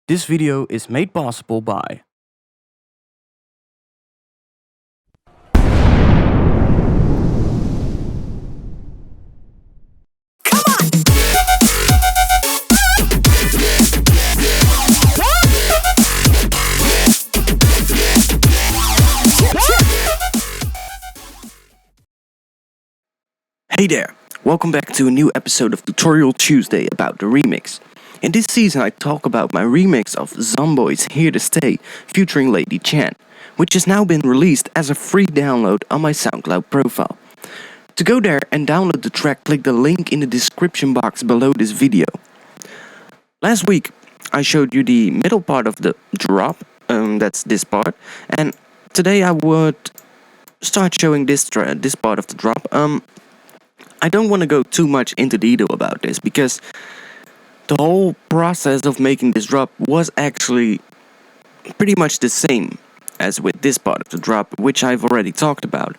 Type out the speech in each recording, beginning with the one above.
This video is made possible by Hey there! Welcome back to a new episode of Tutorial Tuesday about the remix. In this season I talk about my remix of Zomboy's Here to Stay featuring Lady Chan, which has now been released as a free download on my SoundCloud profile. To go there and download the track, click the link in the description box below this video. Last week I showed you the middle part of the drop, that's this part, and today I would start showing this part of the drop. I don't want to go too much into detail about this because the whole process of making this drop was actually pretty much the same as with this part of the drop, which I've already talked about.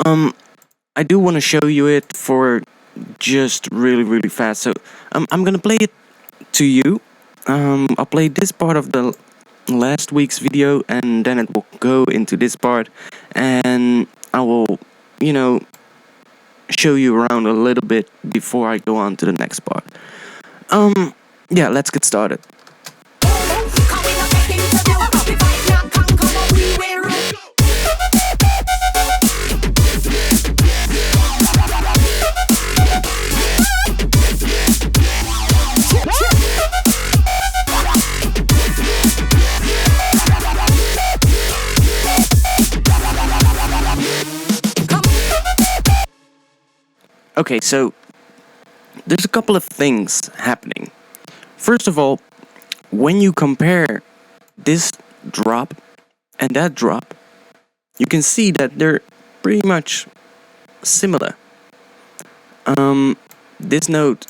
I do want to show you it for just really fast, so I'm gonna play it to you. I'll play this part of the last week's video and then it will go into this part, and I will, show you around a little bit before I go on to the next part. Yeah, let's get started. Okay, so there's a couple of things happening. First of all, when you compare this drop and that drop, you can see that they're pretty much similar. This note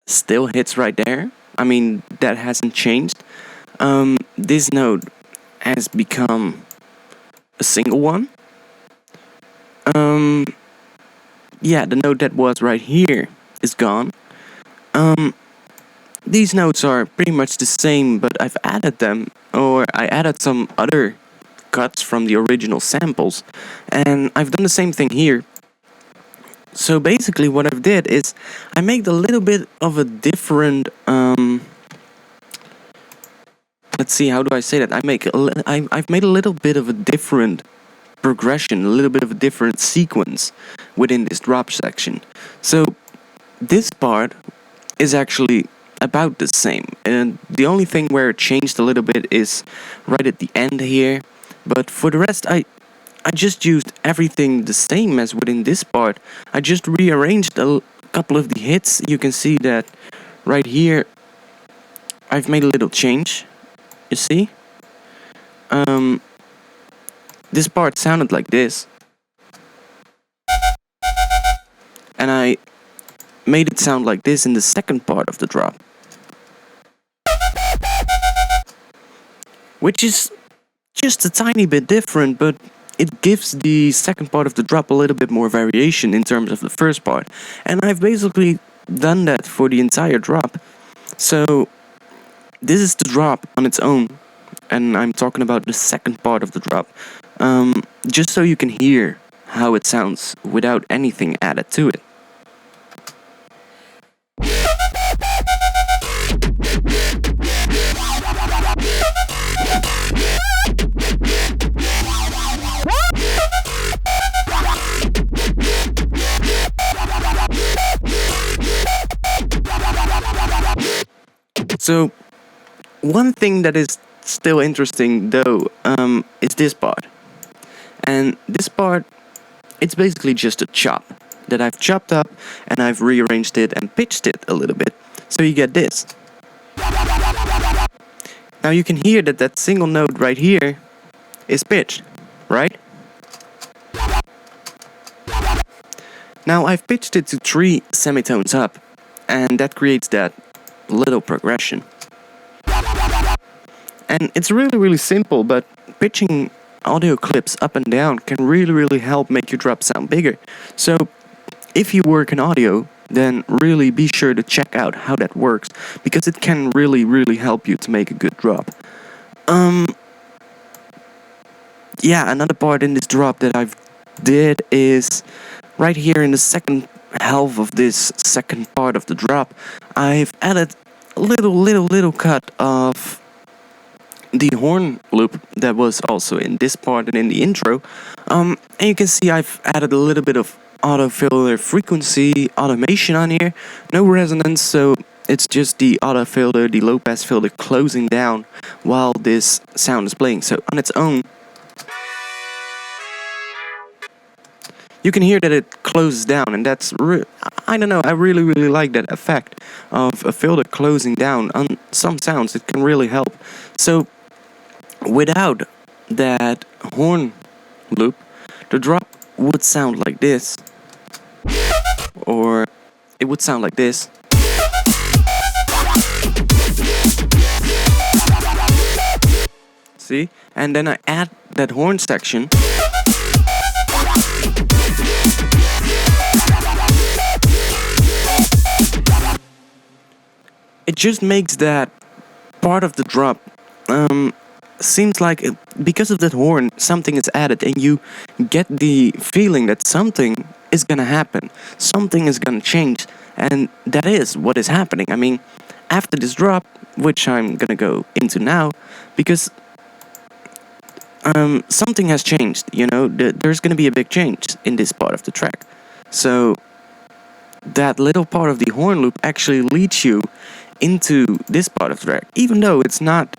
still hits right there. I mean, that hasn't changed. This note has become a single one. Yeah, the note that was right here is gone. These notes are pretty much the same, but I've added them, or I added some other cuts from the original samples, and I've done the same thing here. So basically what I've did is I made a little bit of a different, let's see, how do I say that? I've made a little bit of a different progression, a little bit of a different sequence within this drop section. So this part is actually about the same, and the only thing where it changed a little bit is right at the end here, but for the rest I just used everything the same as within this part. I just rearranged a couple of the hits. You can see that right here I've made a little change, you see. This part sounded like this, and I made it sound like this in the second part of the drop, which is just a tiny bit different, but it gives the second part of the drop a little bit more variation in terms of the first part, and I've basically done that for the entire drop. So this is the drop on its own, and I'm talking about the second part of the drop, just so you can hear how it sounds without anything added to it. So one thing that is still interesting though, is this part. And this part, it's basically just a chop that I've chopped up and I've rearranged it and pitched it a little bit. So you get this. Now you can hear that that single note right here is pitched, right? Now I've pitched it to 3 semitones up, and that creates that little progression. And it's really simple, but pitching audio clips up and down can really help make your drop sound bigger. So if you work in audio, then really be sure to check out how that works, because it can really help you to make a good drop. Yeah, another part in this drop that I've did is right here in the second half of this second part of the drop. I've added a little cut of the horn loop that was also in this part and in the intro. And you can see I've added a little bit of auto filter frequency automation on here. No resonance, so it's just the auto filter, the low pass filter closing down while this sound is playing. So on its own, you can hear that it closes down, and that's I don't know, I really like that effect of a filter closing down. On some sounds it can really help. So without that horn loop, the drop would sound like this, or it would sound like this. See? And then I add that horn section. It just makes that part of the drop seems like because of that horn something is added, and you get the feeling that something is gonna happen, something is gonna change, and that is what is happening. I mean, after this drop, which I'm gonna go into now, because something has changed, you know, there's gonna be a big change in this part of the track. So that little part of the horn loop actually leads you into this part of the track, even though it's not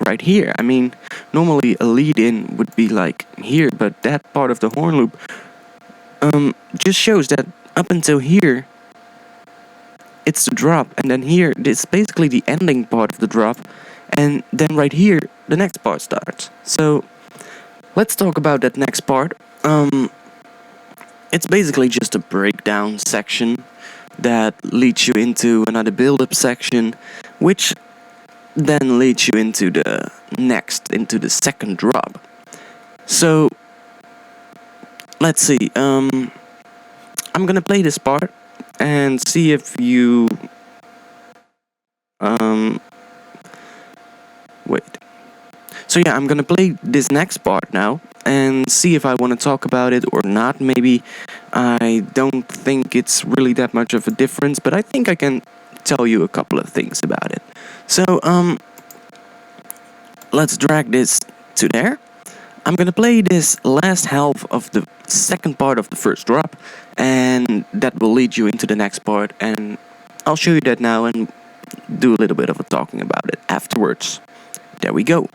right here. I mean, normally a lead-in would be like here, but that part of the horn loop just shows that up until here it's the drop, and then here it's basically the ending part of the drop, and then right here the next part starts. So let's talk about that next part. It's basically just a breakdown section that leads you into another build-up section, which then leads you into the second drop. So let's see. I'm gonna play this part and see if you wait. So yeah, I'm gonna play this next part now and see if I want to talk about it or not. Maybe I don't think it's really that much of a difference, but I think I can tell you a couple of things about it. So let's drag this to there. I'm gonna play this last half of the second part of the first drop, and that will lead you into the next part, and I'll show you that now and do a little bit of a talking about it afterwards. There we go.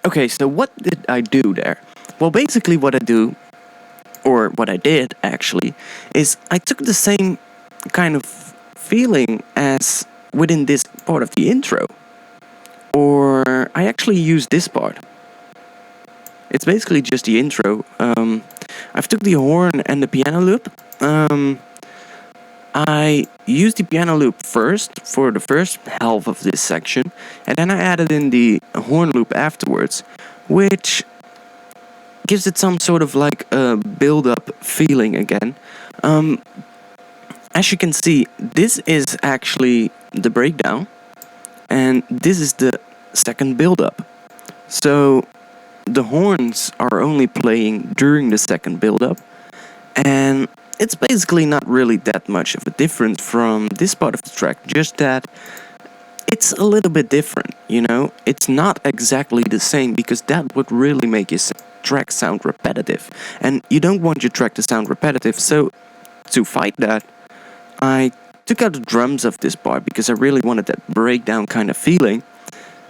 Okay, so what did I do there? Well, basically what I do, or what I did actually, is I took the same kind of feeling as within this part of the intro, or I actually used this part. It's basically just the intro. I've took the horn and the piano loop. I used the piano loop first for the first half of this section, and then I added in the horn loop afterwards, which gives it some sort of like a build-up feeling again. As you can see, this is actually the breakdown, and this is the second build-up. So the horns are only playing during the second build-up, and it's basically not really that much of a difference from this part of the track, just that it's a little bit different, you know? It's not exactly the same, because that would really make your track sound repetitive, and you don't want your track to sound repetitive. So to fight that, I took out the drums of this part because I really wanted that breakdown kind of feeling,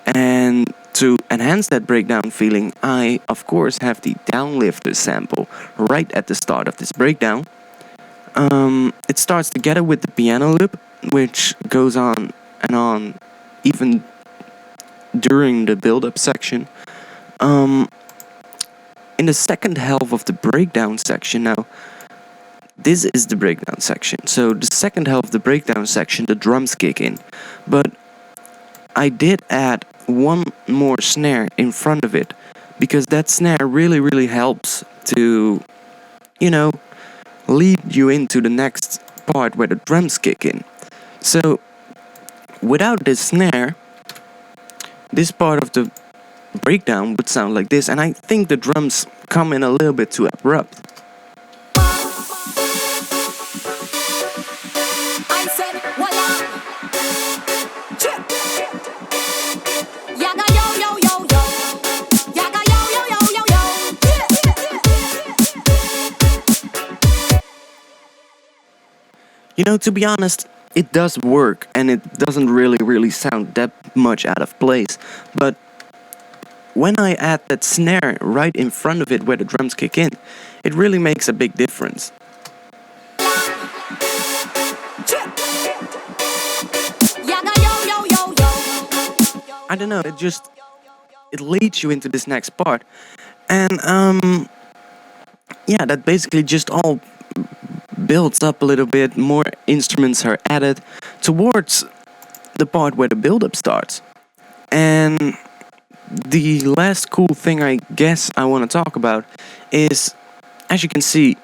and to enhance that breakdown feeling, I of course have the downlifter sample right at the start of this breakdown. it starts together with the piano loop, which goes on and on even during the build-up section. In the second half of the breakdown section, now, this is the breakdown section. So the second half of the breakdown section, the drums kick in. But I did add one more snare in front of it, because that snare really helps to, lead you into the next part where the drums kick in. So without this snare, this part of the breakdown would sound like this, and I think the drums come in a little bit too abrupt. To be honest, it does work, and it doesn't really sound that much out of place, but when I add that snare right in front of it where the drums kick in, it really makes a big difference. I don't know, it leads you into this next part, and yeah, that basically just all builds up a little bit. More instruments are added towards the part where the build-up starts. And the last cool thing I guess I want to talk about is, as you can see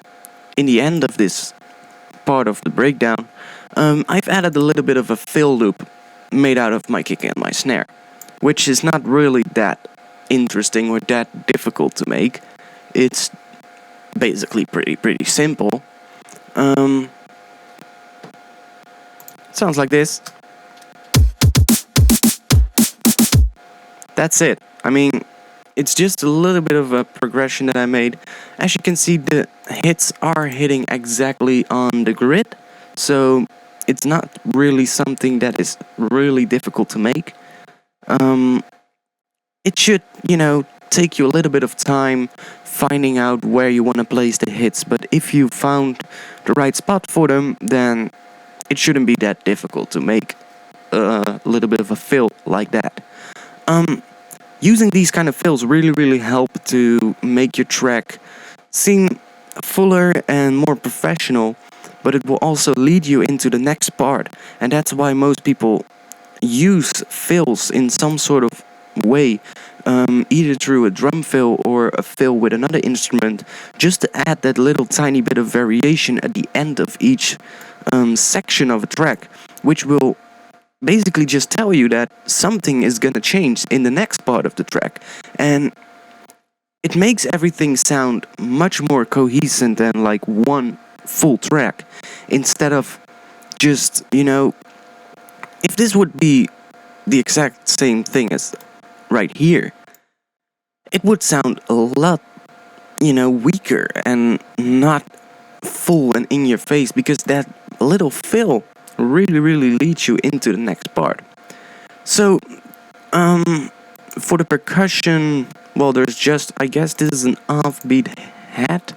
in the end of this part of the breakdown, I've added a little bit of a fill loop made out of my kick and my snare, which is not really that interesting or that difficult to make. It's basically pretty simple. Sounds like this. That's it. I mean, it's just a little bit of a progression that I made. As you can see, the hits are hitting exactly on the grid, so it's not really something that is really difficult to make. It should, take you a little bit of time finding out where you want to place the hits, but if you found the right spot for them, then it shouldn't be that difficult to make a little bit of a fill like that. Using these kind of fills really help to make your track seem fuller and more professional, but it will also lead you into the next part, and that's why most people use fills in some sort of way, either through a drum fill or a fill with another instrument, just to add that little tiny bit of variation at the end of each section of a track, which will basically just tell you that something is gonna change in the next part of the track, and it makes everything sound much more cohesive than like one full track, instead of just, if this would be the exact same thing as right here, it would sound a lot, weaker and not full and in your face, because that little fill really leads you into the next part. So, for the percussion, well, there's just, I guess this is an offbeat hat,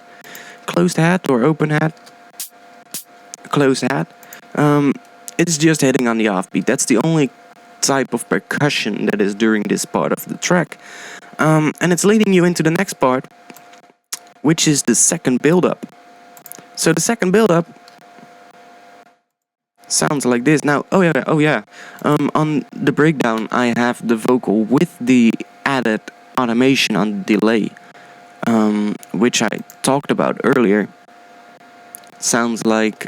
closed hat or open hat, closed hat. It's just hitting on the offbeat. That's the only type of percussion that is during this part of the track. And it's leading you into the next part, which is the second build-up. So the second build-up sounds like this. Now, oh yeah. On the breakdown, I have the vocal with the added automation on delay, which I talked about earlier. Sounds like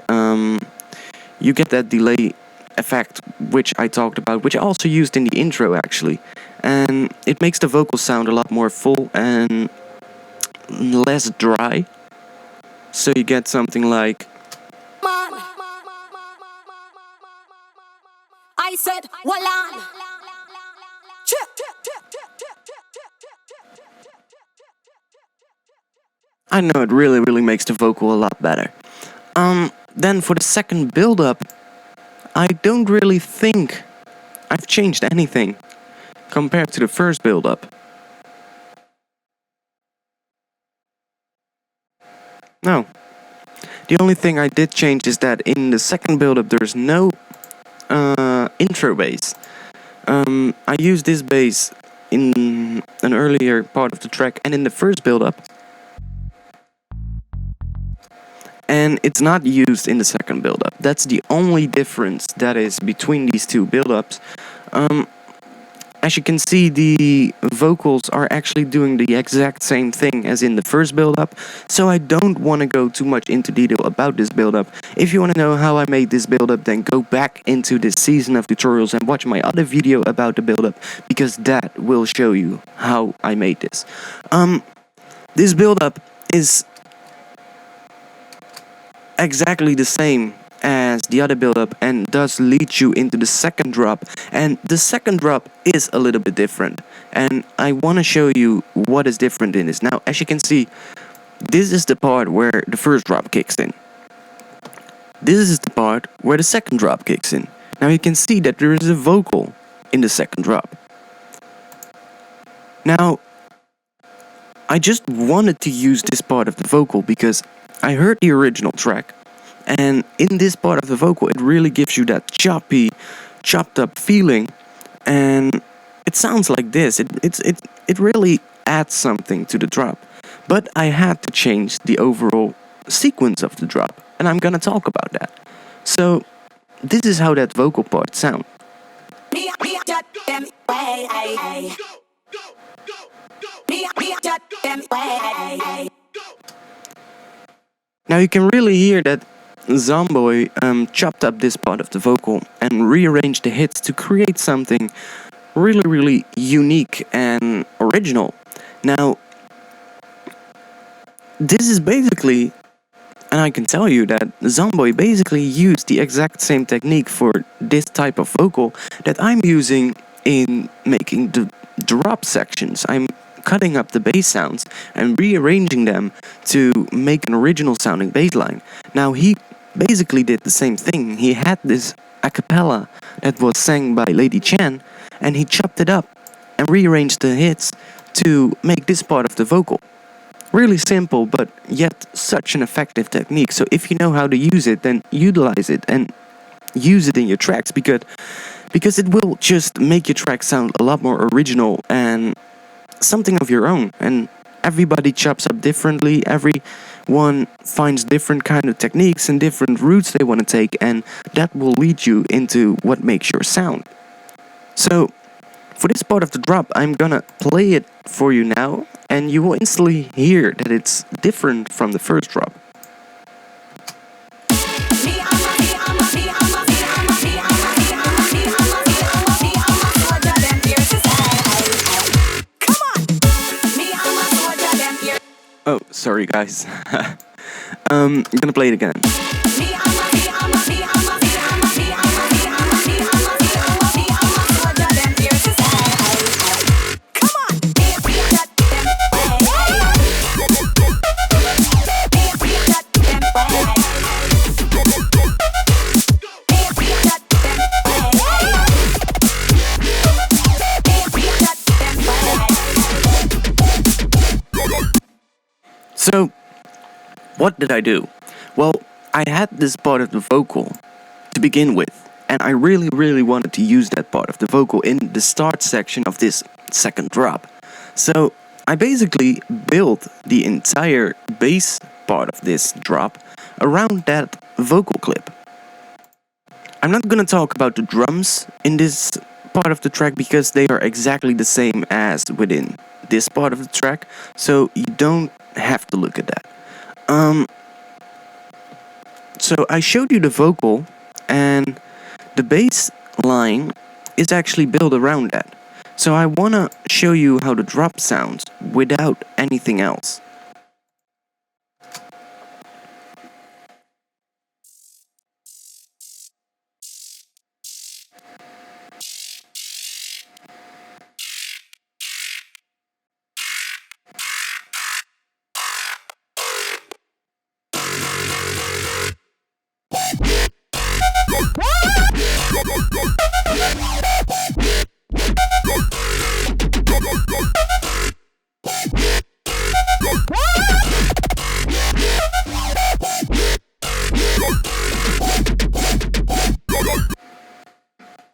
you get that delay effect, which I talked about, which I also used in the intro actually, and it makes the vocals sound a lot more full and less dry. So you get something like, I said, voila. I know it really makes the vocal a lot better. Then for the second build-up, I don't really think I've changed anything compared to the first build-up. No. The only thing I did change is that in the second build-up there's no intro bass. I used this bass in an earlier part of the track and in the first build-up, and it's not used in the second build-up. That's the only difference that is between these two build-ups. As you can see, the vocals are actually doing the exact same thing as in the first build-up, so I don't want to go too much into detail about this build-up. If you want to know how I made this build-up, then go back into this season of tutorials and watch my other video about the build-up, because that will show you how I made this. This build-up is exactly the same as the other build-up and does lead you into the second drop, and the second drop is a little bit different, and I want to show you what is different in this. Now, as you can see, this is the part where the first drop kicks in. This is the part where the second drop kicks in. Now you can see that there is a vocal in the second drop. Now, I just wanted to use this part of the vocal because I heard the original track, and in this part of the vocal it really gives you that chopped up feeling, and it sounds like this. It really adds something to the drop. But I had to change the overall sequence of the drop, and I'm gonna talk about that. So this is how that vocal part sounds. Now you can really hear that Zomboy chopped up this part of the vocal and rearranged the hits to create something really unique and original. Now, this is basically, and I can tell you that Zomboy basically used the exact same technique for this type of vocal that I'm using in making the drop sections. I'm cutting up the bass sounds and rearranging them to make an original sounding bass line. Now he basically did the same thing. He had this a cappella that was sang by Lady Chan, and he chopped it up and rearranged the hits to make this part of the vocal. Really simple, but yet such an effective technique. So if you know how to use it, then utilize it and use it in your tracks, because it will just make your track sound a lot more original and something of your own. And everybody chops up differently. Everyone finds different kind of techniques and different routes they want to take, and that will lead you into what makes your sound. So for this part of the drop, I'm gonna play it for you now, and you will instantly hear that it's different from the first drop. Oh, sorry guys. I'm gonna play it again. So, what did I do? Well, I had this part of the vocal to begin with, and I really wanted to use that part of the vocal in the start section of this second drop. So, I basically built the entire bass part of this drop around that vocal clip. I'm not gonna talk about the drums in this part of the track because they are exactly the same as within this part of the track, so you don't have to look at that. So I showed you the vocal, and the bass line is actually built around that. So I wanna show you how the drop sounds without anything else.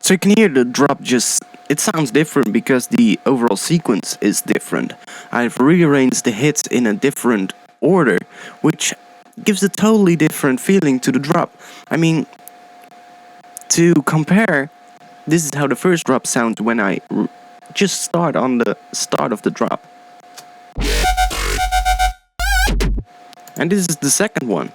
So you can hear the drop just, it sounds different because the overall sequence is different. I've rearranged the hits in a different order, which gives a totally different feeling to the drop. I mean, to compare, this is how the first drop sounds when I just start on the start of the drop. And this is the second one.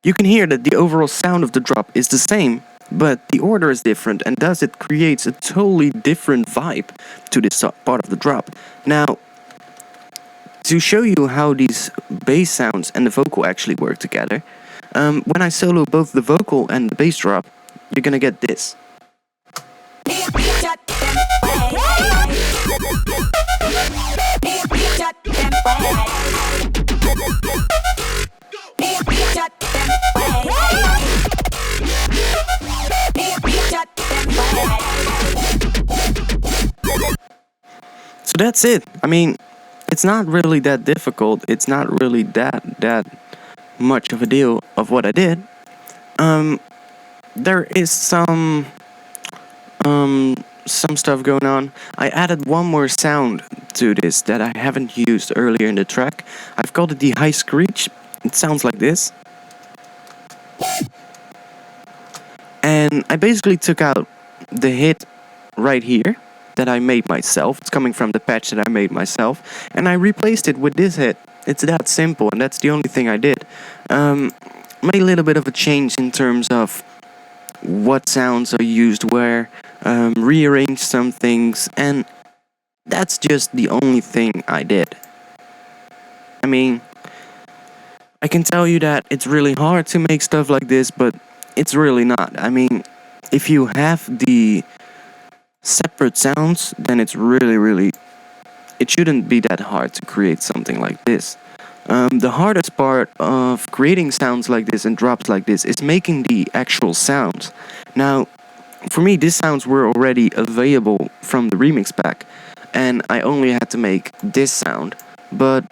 You can hear that the overall sound of the drop is the same, but the order is different, and thus it creates a totally different vibe to this part of the drop. Now, to show you how these bass sounds and the vocal actually work together, when I solo both the vocal and the bass drop, you're gonna get this. So that's it. I mean, it's not really that difficult. It's not really that much of a deal of what I did. There is some stuff going on. I added one more sound to this that I haven't used earlier in the track. I've called it the high screech. It sounds like this. And I basically took out the hit right here that I made myself. It's coming from the patch that I made myself. And I replaced it with this hit. It's that simple, and that's the only thing I did. Made a little bit of a change in terms of what sounds are used where, rearranged some things, and that's just the only thing I did. I mean, I can tell you that it's really hard to make stuff like this, but it's really not. I mean, if you have the separate sounds, then it's really, it shouldn't be that hard to create something like this. The hardest part of creating sounds like this and drops like this is making the actual sounds. Now, for me, these sounds were already available from the remix pack, and I only had to make this sound. But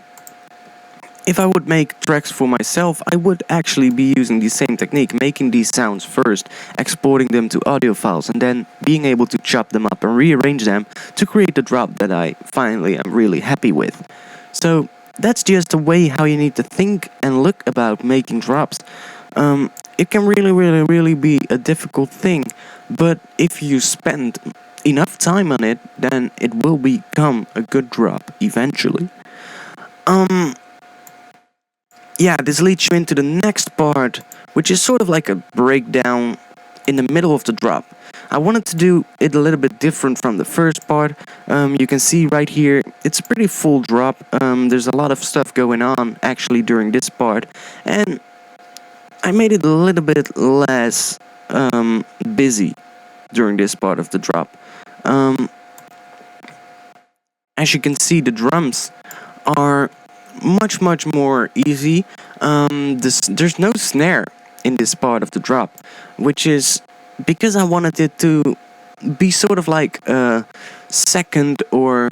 if I would make tracks for myself, I would actually be using the same technique, making these sounds first, exporting them to audio files, and then being able to chop them up and rearrange them to create the drop that I finally am really happy with. So that's just a way how you need to think and look about making drops. It can really be a difficult thing, but if you spend enough time on it, then it will become a good drop eventually. Yeah, this leads you into the next part, which is sort of like a breakdown in the middle of the drop. I wanted to do it a little bit different from the first part. You can see right here, it's a pretty full drop. There's a lot of stuff going on actually during this part, and I made it a little bit less busy during this part of the drop. As you can see, the drums are much more easy. There's no snare in this part of the drop, which is because I wanted it to be sort of like a second or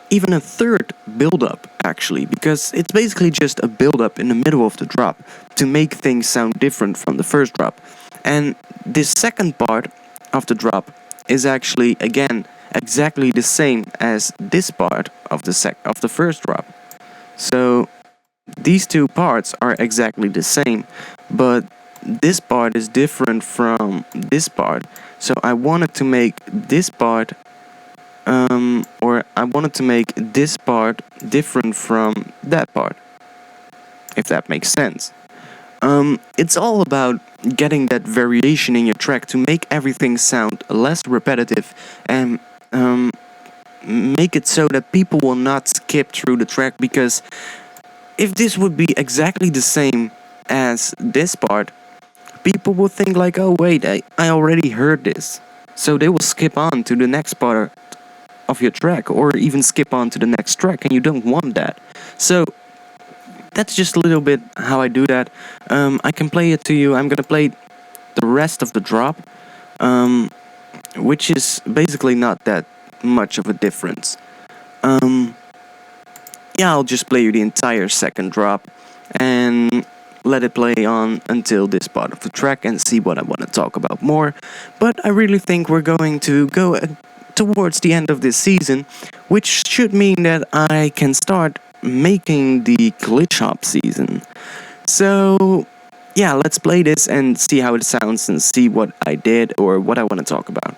even a third build-up, actually, because it's basically just a build-up in the middle of the drop to make things sound different from the first drop. And this second part of the drop is actually, again, exactly the same as this part of the first drop. So these two parts are exactly the same, but this part is different from this part. So I wanted to make this part, or I wanted to make this part different from that part, if that makes sense. It's all about getting that variation in your track to make everything sound less repetitive and make it so that people will not skip through the track, because if this would be exactly the same as this part, people will think like, oh wait, I already heard this. So they will skip on to the next part of your track, or even skip on to the next track, and you don't want that. So that's just a little bit how I do that. I can play it to you. I'm gonna play the rest of the drop, which is basically not that much of a difference. Yeah, I'll just play you the entire second drop, and let it play on until this part of the track and see what I want to talk about more. But I really think we're going to go towards the end of this season, which should mean that I can start making the glitch hop season. So yeah, let's play this and see how it sounds and see what I did or what I want to talk about.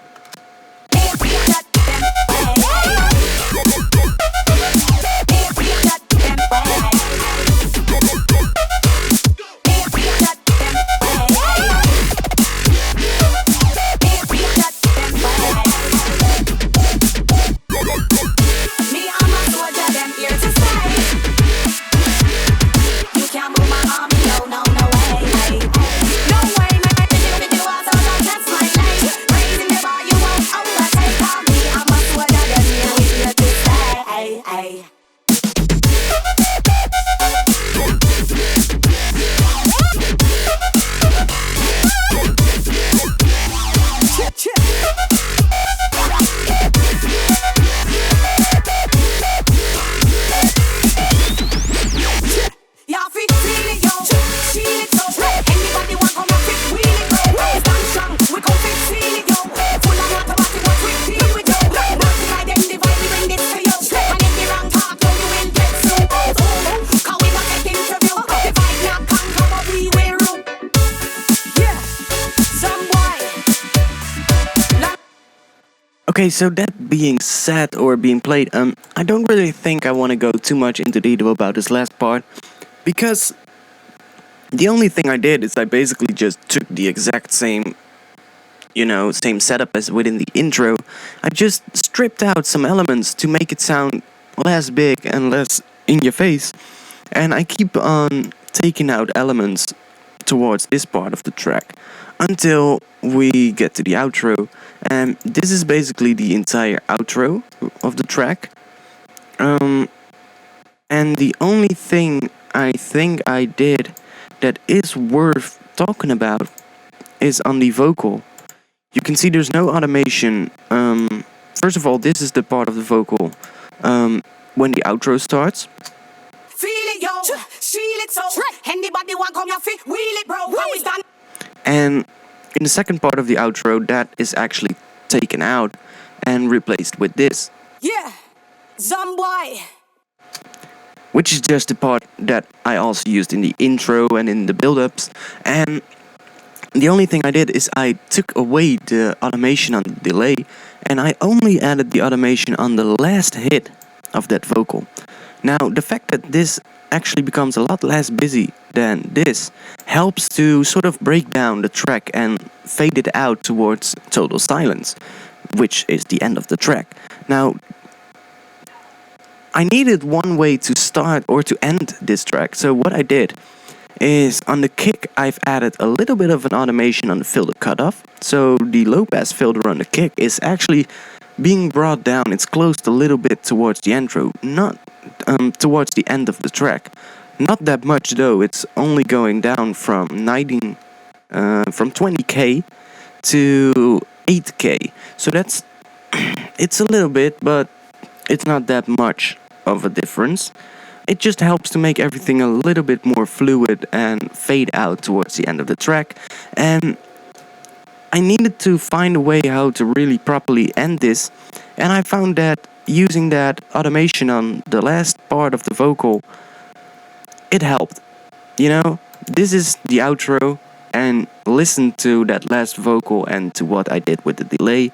Okay, so that being said or being played, I don't really think I want to go too much into detail about this last part, because the only thing I did is I basically just took the exact same, same setup as within the intro. I just stripped out some elements to make it sound less big and less in your face, and I keep on taking out elements towards this part of the track until we get to the outro. And this is basically the entire outro of the track. And the only thing I think I did that is worth talking about is on the vocal. You can see there's no automation. First of all, this is the part of the vocal when the outro starts. Feel it, yo, feel it, so anybody want come your feet, wheel it, bro, how is done? And in the second part of the outro, that is actually taken out and replaced with this. Yeah, Zomboy. Which is just the part that I also used in the intro and in the build-ups. And the only thing I did is I took away the automation on the delay, and I only added the automation on the last hit of that vocal. Now, the fact that this actually becomes a lot less busy than this helps to sort of break down the track and fade it out towards total silence, which is the end of the track. Now, I needed one way to start or to end this track, so what I did is on the kick I've added a little bit of an automation on the filter cutoff, so the low pass filter on the kick is actually being brought down. It's closed a little bit towards the intro, not towards the end of the track. Not that much though. It's only going down from 20k to 8k. So that's it's a little bit, but it's not that much of a difference. It just helps to make everything a little bit more fluid and fade out towards the end of the track. And I needed to find a way how to really properly end this, and I found that using that automation on the last part of the vocal, it helped. This is the outro, and listen to that last vocal and to what I did with the delay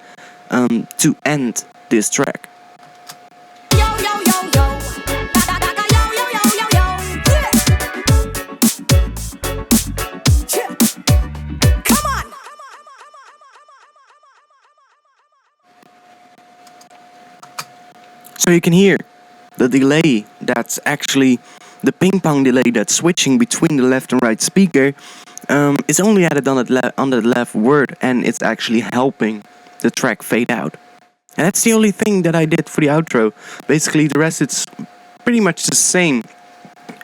to end this track. So you can hear the delay, that's actually the ping pong delay that's switching between the left and right speaker. It's only added on the left word, and it's actually helping the track fade out. And that's the only thing that I did for the outro. Basically the rest is pretty much the same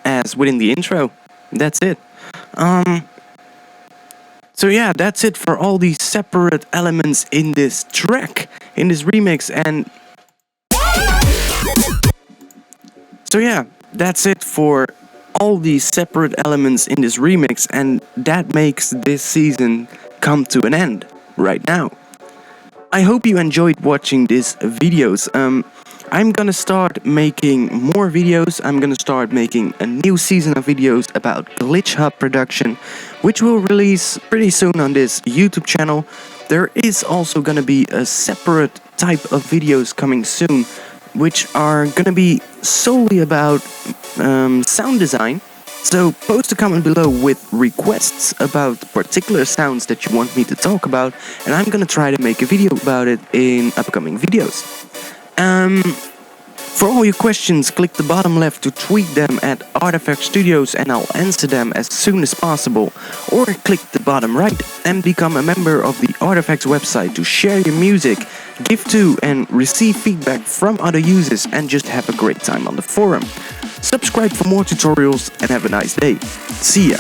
as within the intro. That's it. So yeah, that's it for all these separate elements in this track, in this remix. And so yeah, that's it for all these separate elements in this remix, and that makes this season come to an end right now. I hope you enjoyed watching these videos. I'm gonna start making more videos. I'm gonna start making a new season of videos about Glitch Hub production, which will release pretty soon on this YouTube channel. There is also gonna be a separate type of videos coming soon, which are gonna be solely about sound design. So post a comment below with requests about particular sounds that you want me to talk about, and I'm gonna try to make a video about it in upcoming videos. For all your questions, click the bottom left to tweet them at ARTFX Studios and I'll answer them as soon as possible. Or click the bottom right and become a member of the ARTFX website to share your music, give to and receive feedback from other users, and just have a great time on the forum. Subscribe for more tutorials and have a nice day. See ya!